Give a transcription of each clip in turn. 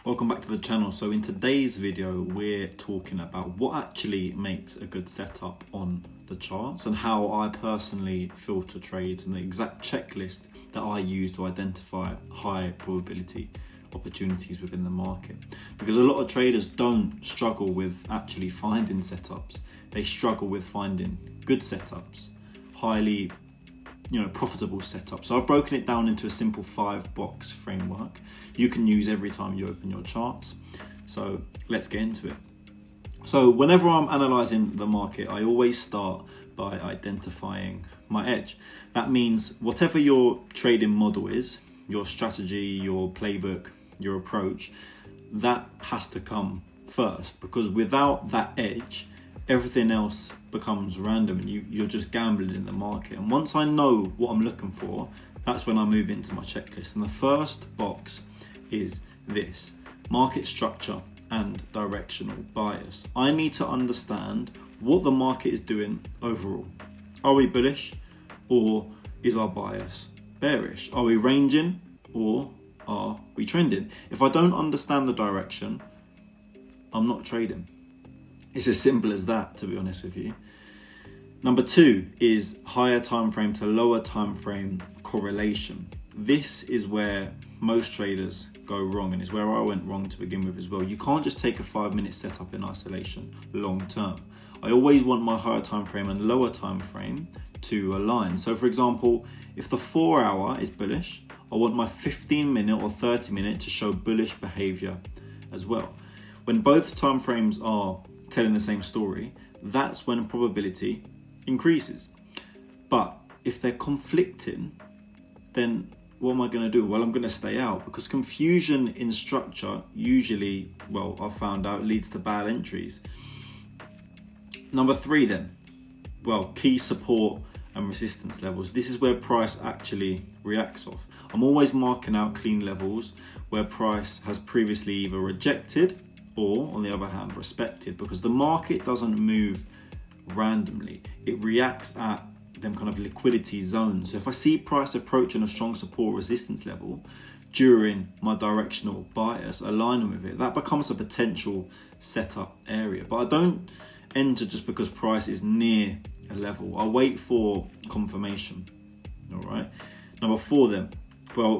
Welcome back to the channel. So in today's video, we're talking about what actually makes a good setup on the charts and how I personally filter trades and the exact checklist that I use to identify high probability opportunities within the market. Because a lot of traders don't struggle with actually finding setups. They struggle with finding good setups, highly profitable setup. So I've broken it down into a simple 5-box framework you can use every time you open your charts. So let's get into it. So whenever I'm analyzing the market, I always start by identifying my edge. That means whatever your trading model is, your strategy, your playbook, your approach, that has to come first, because without that edge, everything else becomes random and you're just gambling in the market. And once I know what I'm looking for, that's when I move into my checklist. And the first box is this: market structure and directional bias. I need to understand what the market is doing overall. Are we bullish, or is our bias bearish? Are we ranging, or are we trending? If I don't understand the direction, I'm not trading. It's as simple as that, to be honest with you. Number 2 is higher time frame to lower time frame correlation. This is where most traders go wrong, and is where I went wrong to begin with as well. You can't just take a 5-minute setup in isolation long term. I always want my higher time frame and lower time frame to align. So for example, if the 4-hour is bullish, I want my 15-minute or 30-minute to show bullish behavior as well. When both time frames are telling the same story, that's when probability increases. But if they're conflicting, then what am I going to do? Well, I'm going to stay out, because confusion in structure usually, I've found out, leads to bad entries. Number 3 then, key support and resistance levels. This is where price actually reacts off. I'm always marking out clean levels where price has previously either rejected or, on the other hand, respected, because the market doesn't move randomly. It reacts at them kind of liquidity zones. So if I see price approaching a strong support resistance level during my directional bias, aligning with it, that becomes a potential setup area. But I don't enter just because price is near a level. I wait for confirmation. All right. Number 4 then,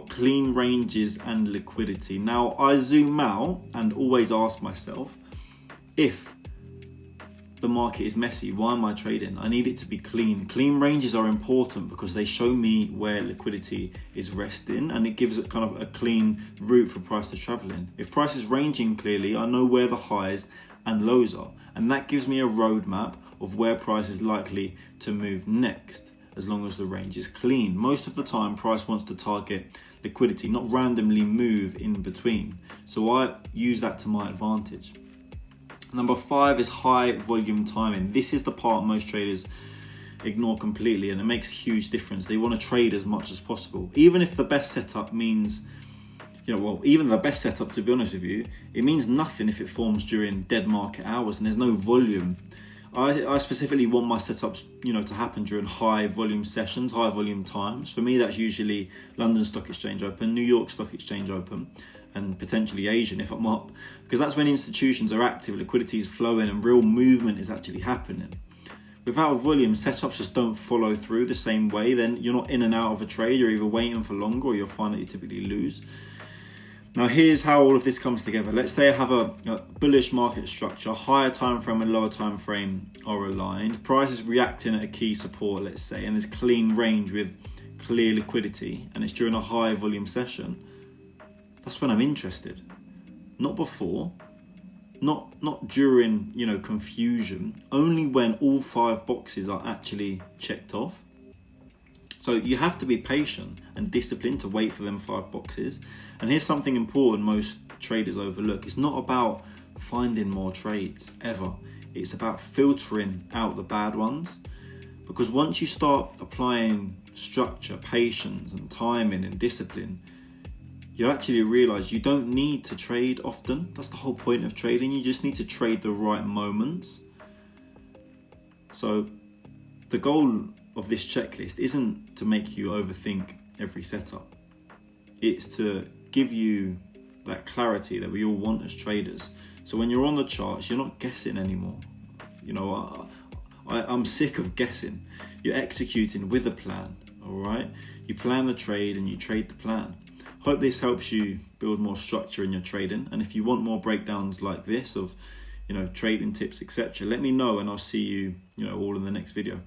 clean ranges and liquidity. Now I zoom out and always ask myself, if the market is messy, why am I trading? I need it to be clean. Clean ranges are important because they show me where liquidity is resting, and it gives it kind of a clean route for price to travel in. If price is ranging clearly, I know where the highs and lows are, and that gives me a roadmap of where price is likely to move next, as long as the range is clean. Most of the time, price wants to target liquidity, not randomly move in between. So I use that to my advantage. Number 5 is high volume timing. This is the part most traders ignore completely, and it makes a huge difference. They want to trade as much as possible. Even if the best setup means, even the best setup, to be honest with you, it means nothing if it forms during dead market hours and there's no volume. I specifically want my setups, to happen during high volume sessions, high volume times. For me, that's usually London Stock Exchange Open, New York Stock Exchange Open, and potentially Asian if I'm up, because that's when institutions are active, liquidity is flowing, and real movement is actually happening. Without volume, setups just don't follow through the same way. Then you're not in and out of a trade. You're either waiting for longer, or you'll find that you typically lose. Now here's how all of this comes together. Let's say I have a bullish market structure, higher time frame and lower time frame are aligned. Price is reacting at a key support, let's say, and there's clean range with clear liquidity, and it's during a high volume session. That's when I'm interested. Not before, not during, confusion, only when all 5 boxes are actually checked off. So you have to be patient and disciplined to wait for them 5 boxes. And here's something important most traders overlook. It's not about finding more trades ever. It's about filtering out the bad ones. Because once you start applying structure, patience and timing and discipline, you actually realize you don't need to trade often. That's the whole point of trading. You just need to trade the right moments. So the goal of this checklist isn't to make you overthink every setup. It's to give you that clarity that we all want as traders. So when you're on the charts, you're not guessing anymore. You know, I'm sick of guessing. You're executing with a plan, all right? You plan the trade and you trade the plan. Hope this helps you build more structure in your trading. And if you want more breakdowns like this of, you know, trading tips, etc., let me know, and I'll see you, you know, all in the next video.